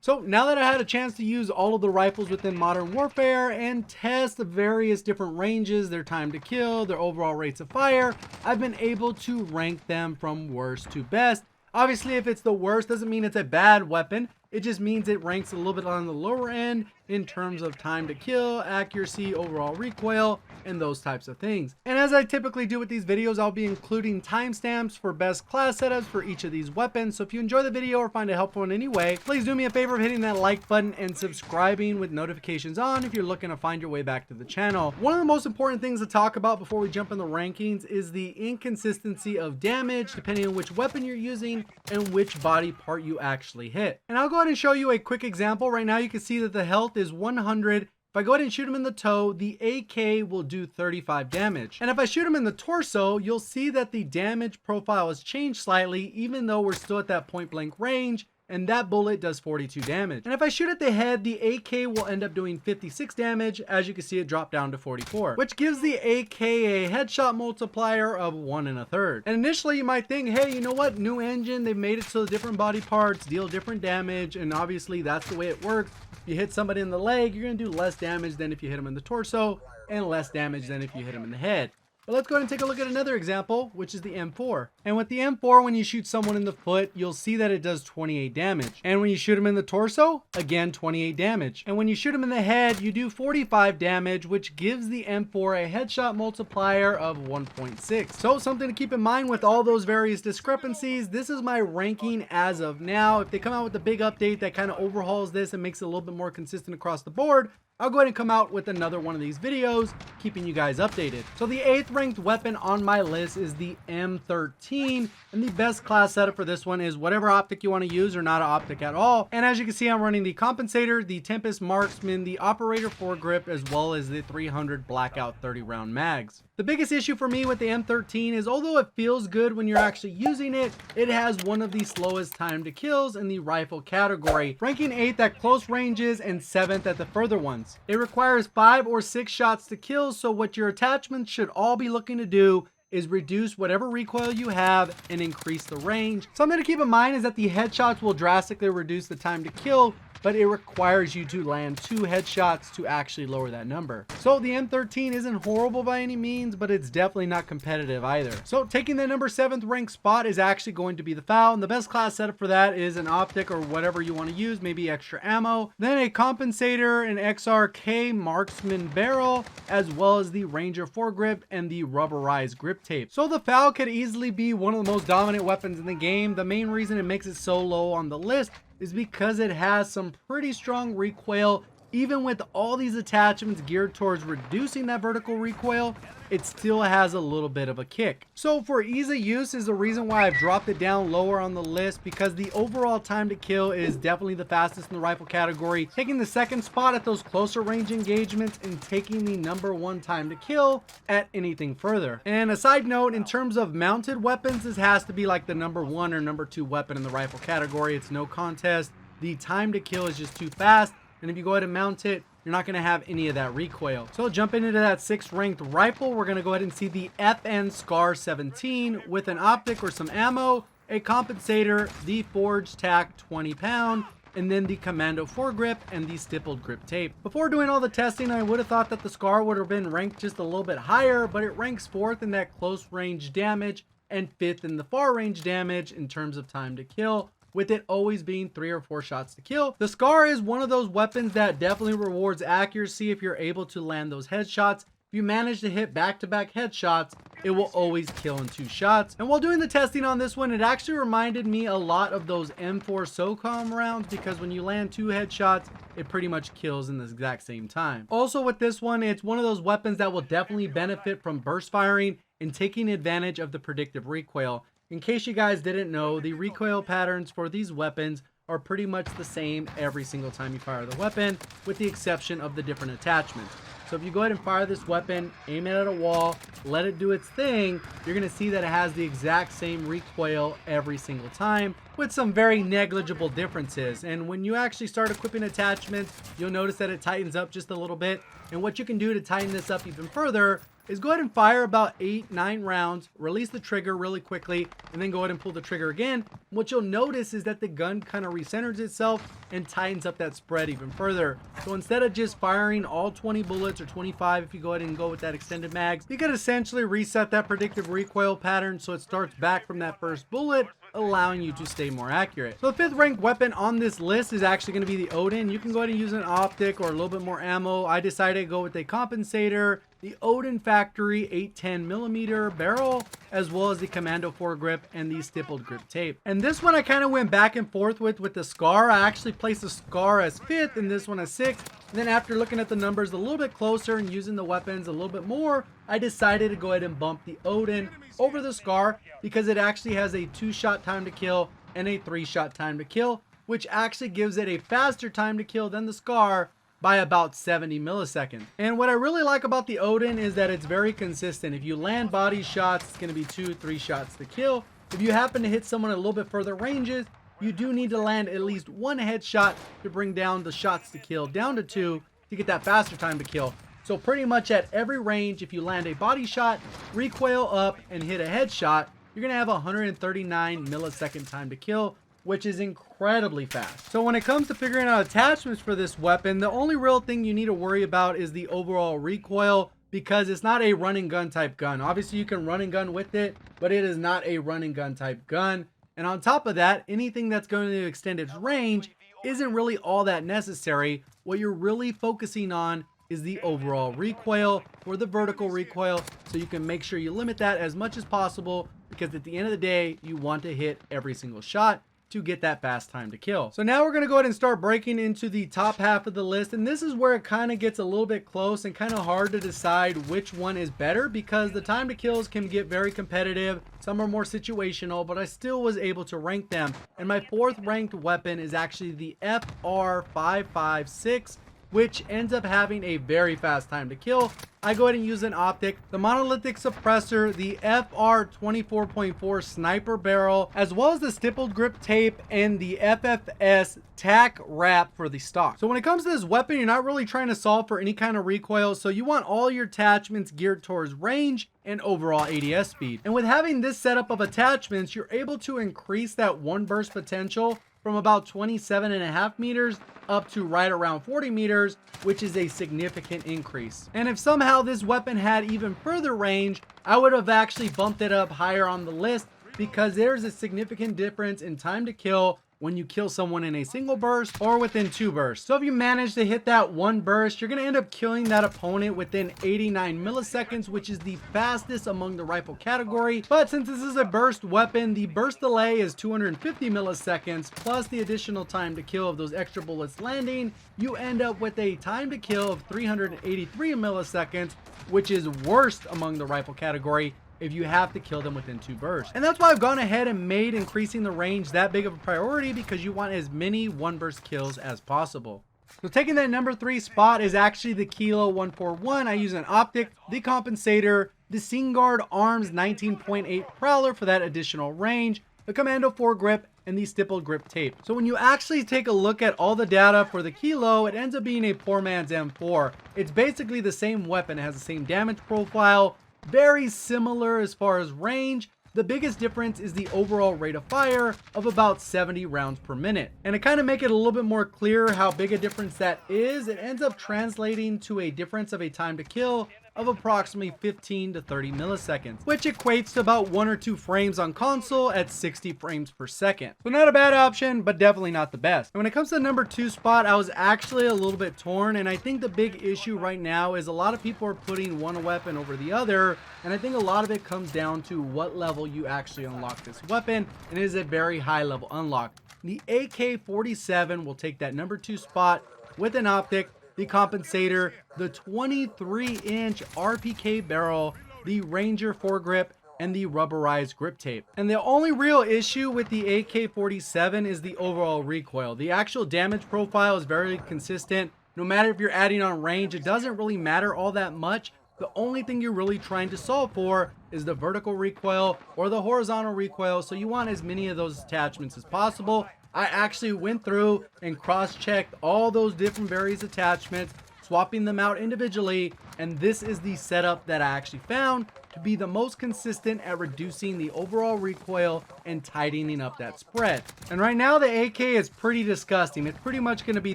So now that I had a chance to use all of the rifles within Modern Warfare and test the various different ranges, their time to kill, their overall rates of fire, I've been able to rank them from worst to best. Obviously, if it's the worst, doesn't mean it's a bad weapon. It just means it ranks a little bit on the lower end in terms of time to kill, accuracy, overall recoil, and those types of things. And as I typically do with these videos, I'll be including timestamps for best class setups for each of these weapons. So if you enjoy the video or find it helpful in any way, please do me a favor of hitting that like button and subscribing with notifications on if you're looking to find your way back to the channel. One of the most important things to talk about before we jump in the rankings is the inconsistency of damage depending on which weapon you're using and which body part you actually hit. And I'll go ahead and show you a quick example. Right now you can see that the health is 100. If I go ahead and shoot him in the toe, the AK will do 35 damage. And if I shoot him in the torso, you'll see that the damage profile has changed slightly, even though we're still at that point blank range, and that bullet does 42 damage. And if I shoot at the head, the AK will end up doing 56 damage. As you can see, it dropped down to 44, which gives the AK a headshot multiplier of 1 1/3. And initially you might think, hey, you know what? New engine, they've made it so the different body parts deal different damage, and obviously that's the way it works. If you hit somebody in the leg, you're gonna do less damage than if you hit them in the torso, and less damage than if you hit them in the head. But let's go ahead and take a look at another example, which is the M4. And with the M4, when you shoot someone in the foot, you'll see that it does 28 damage. And when you shoot him in the torso, again, 28 damage. And when you shoot him in the head, you do 45 damage, which gives the M4 a headshot multiplier of 1.6. So something to keep in mind with all those various discrepancies, this is my ranking as of now. If they come out with a big update that kind of overhauls this and makes it a little bit more consistent across the board, I'll go ahead and come out with another one of these videos, keeping you guys updated. So the 8th ranked weapon on my list is the M13, and the best class setup for this one is whatever optic you want to use or not an optic at all. And as you can see, I'm running the Compensator, the Tempest Marksman, the Operator foregrip, as well as the 300 Blackout 30 round mags. The biggest issue for me with the M13 is although it feels good when you're actually using it, it has one of the slowest time to kills in the rifle category, ranking 8th at close ranges and 7th at the further ones. It requires 5 or 6 shots to kill, so what your attachments should all be looking to do is reduce whatever recoil you have and increase the range. Something to keep in mind is that the headshots will drastically reduce the time to kill, but it requires you to land 2 headshots to actually lower that number. So the M13 isn't horrible by any means, but it's definitely not competitive either. So taking the number 7th ranked spot is actually going to be the FAL, and the best class setup for that is an optic or whatever you want to use, maybe extra ammo, then a Compensator, an XRK Marksman barrel, as well as the Ranger foregrip and the rubberized grip tape. So the FAL could easily be one of the most dominant weapons in the game. The main reason it makes it so low on the list is because it has some pretty strong recoil. Even with all these attachments geared towards reducing that vertical recoil, it still has a little bit of a kick. So for ease of use is the reason why I've dropped it down lower on the list, because the overall time to kill is definitely the fastest in the rifle category, taking the 2nd spot at those closer range engagements and taking the number 1 time to kill at anything further. And a side note, in terms of mounted weapons, this has to be like the number 1 or number 2 weapon in the rifle category. It's no contest. The time to kill is just too fast, and if you go ahead and mount it, you're not going to have any of that recoil. So jumping into that 6th ranked rifle, we're going to go ahead and see the FN Scar 17 with an optic or some ammo, a Compensator, the Forged Tack 20 pound, and then the Commando foregrip and the stippled grip tape. Before doing all the testing, I would have thought that the Scar would have been ranked just a little bit higher, but it ranks 4th in that close range damage and 5th in the far range damage in terms of time to kill, with it always being 3 or 4 shots to kill. The Scar is one of those weapons that definitely rewards accuracy if you're able to land those headshots. If you manage to hit back-to-back headshots, it will always kill in 2 shots. And while doing the testing on this one, it actually reminded me a lot of those M4 SOCOM rounds, because when you land 2 headshots, it pretty much kills in the exact same time. Also with this one, it's one of those weapons that will definitely benefit from burst firing and taking advantage of the predictive recoil. In case you guys didn't know, the recoil patterns for these weapons are pretty much the same every single time you fire the weapon, with the exception of the different attachments. So if you go ahead and fire this weapon, aim it at a wall, let it do its thing, you're going to see that it has the exact same recoil every single time, with some very negligible differences. And when you actually start equipping attachments, you'll notice that it tightens up just a little bit. And what you can do to tighten this up even further is go ahead and fire about 8-9 rounds, release the trigger really quickly, and then go ahead and pull the trigger again. What you'll notice is that the gun kind of recenters itself and tightens up that spread even further. So instead of just firing all 20 bullets or 25 if you go ahead and go with that extended mags, you can essentially reset that predictive recoil pattern so it starts back from that first bullet, allowing you to stay more accurate. So the 5th ranked weapon on this list is actually going to be the ODIN. You can go ahead and use an optic or a little bit more ammo. I decided to go with a compensator, the ODIN factory 810mm barrel, as well as the commando foregrip and the stippled grip tape. And this one I kind of went back and forth with the SCAR. I actually placed the SCAR as 5th and this one as 6th. And then after looking at the numbers a little bit closer and using the weapons a little bit more, I decided to go ahead and bump the ODIN over the SCAR because it actually has a 2-shot time to kill and a 3-shot time to kill, which actually gives it a faster time to kill than the SCAR by about 70 milliseconds. And what I really like about the ODIN is that it's very consistent. If you land body shots, it's going to be 2-3 shots to kill. If you happen to hit someone at a little bit further ranges, you do need to land at least 1 headshot to bring down the shots to kill down to 2 to get that faster time to kill. So pretty much at every range, if you land a body shot, recoil up, and hit a headshot, you're going to have 139 millisecond time to kill, which is incredibly fast. So when it comes to figuring out attachments for this weapon, the only real thing you need to worry about is the overall recoil, because it's not a run and gun type gun. Obviously you can run and gun with it, but it is not a run and gun type gun. And on top of that, anything that's going to extend its range isn't really all that necessary. What you're really focusing on is the overall recoil or the vertical recoil, so you can make sure you limit that as much as possible, because at the end of the day, you want to hit every single shot to get that fast time to kill. So now we're going to go ahead and start breaking into the top half of the list, and this is where it kind of gets a little bit close and kind of hard to decide which one is better, because the time to kills can get very competitive. Some are more situational, but I still was able to rank them. And my 4th ranked weapon is actually the FR556, which ends up having a very fast time to kill. I go ahead and use an optic, the monolithic suppressor, the FR24.4 sniper barrel, as well as the stippled grip tape and the FFS tack wrap for the stock. So when it comes to this weapon, you're not really trying to solve for any kind of recoil, so you want all your attachments geared towards range and overall ADS speed. And with having this setup of attachments, you're able to increase that one burst potential from about 27.5 meters up to right around 40 meters, which is a significant increase. And if somehow this weapon had even further range, I would have actually bumped it up higher on the list, because there's a significant difference in time to kill when you kill someone in a single burst or within 2 bursts. So if you manage to hit that 1 burst, you're going to end up killing that opponent within 89 milliseconds, which is the fastest among the rifle category. But since this is a burst weapon, the burst delay is 250 milliseconds plus the additional time to kill of those extra bullets landing. You end up with a time to kill of 383 milliseconds, which is worst among the rifle category if you have to kill them within 2 bursts. And that's why I've gone ahead and made increasing the range that big of a priority, because you want as many 1 burst kills as possible. So taking that number 3 spot is actually the Kilo 141. I use an optic, the compensator, the Seangard Arms 19.8 Prowler for that additional range, the Commando foregrip, and the stippled grip tape. So when you actually take a look at all the data for the Kilo, it ends up being a poor man's M4. It's basically the same weapon. It has the same damage profile, very similar as far as range. The biggest difference is the overall rate of fire of about 70 rounds per minute. And to kind of make it a little bit more clear how big a difference that is, it ends up translating to a difference of a time to kill of approximately 15 to 30 milliseconds, which equates to about 1 or 2 frames on console at 60 frames per second. So not a bad option, but definitely not the best. And when it comes to the number 2 spot, I was actually a little bit torn, and I think the big issue right now is a lot of people are putting one weapon over the other, and I think a lot of it comes down to what level you actually unlock this weapon, and it is a very high level unlock. The AK-47 will take that number 2 spot with an optic, the compensator, the 23-inch RPK barrel, the Ranger foregrip, and the rubberized grip tape. And the only real issue with the AK-47 is the overall recoil. The actual damage profile is very consistent. No matter if you're adding on range, it doesn't really matter all that much. The only thing you're really trying to solve for is the vertical recoil or the horizontal recoil, so you want as many of those attachments as possible. I actually went through and cross-checked all those different various attachments, swapping them out individually, and this is the setup that I actually found to be the most consistent at reducing the overall recoil and tightening up that spread. And right now the AK is pretty disgusting. It's pretty much going to be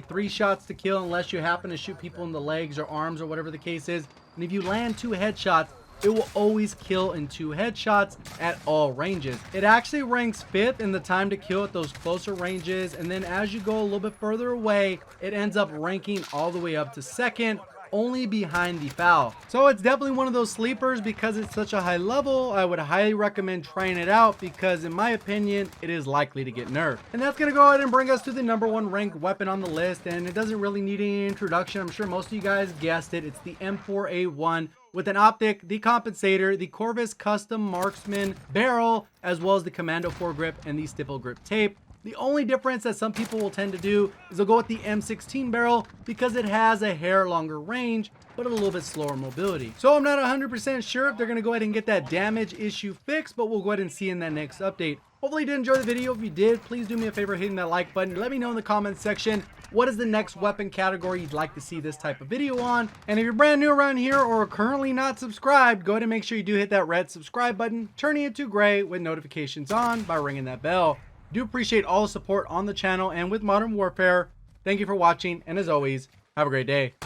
3 shots to kill unless you happen to shoot people in the legs or arms or whatever the case is. And if you land 2 headshots, it will always kill in 2 headshots at all ranges. It actually ranks 5th in the time to kill at those closer ranges, and then as you go a little bit further away, it ends up ranking all the way up to 2nd, only behind the FAL. So it's definitely one of those sleepers because it's such a high level. I would highly recommend trying it out because in my opinion, it is likely to get nerfed. And that's gonna go ahead and bring us to the #1 ranked weapon on the list, and it doesn't really need any introduction. I'm sure most of you guys guessed it. It's the M4A1 with an optic, the compensator, the Corvus custom marksman barrel, as well as the commando foregrip and the stipple grip tape. The only difference that some people will tend to do is they'll go with the M16 barrel because it has a hair longer range, but a little bit slower mobility. So I'm not 100% sure if they're going to go ahead and get that damage issue fixed, but we'll go ahead and see in that next update. Hopefully you did enjoy the video. If you did, please do me a favor hitting that like button. Let me know in the comments section what is the next weapon category you'd like to see this type of video on. And if you're brand new around here or currently not subscribed, go ahead and make sure you do hit that red subscribe button, turning it to gray with notifications on by ringing that bell. Do appreciate all the support on the channel and with Modern Warfare. Thank you for watching, and as always, have a great day.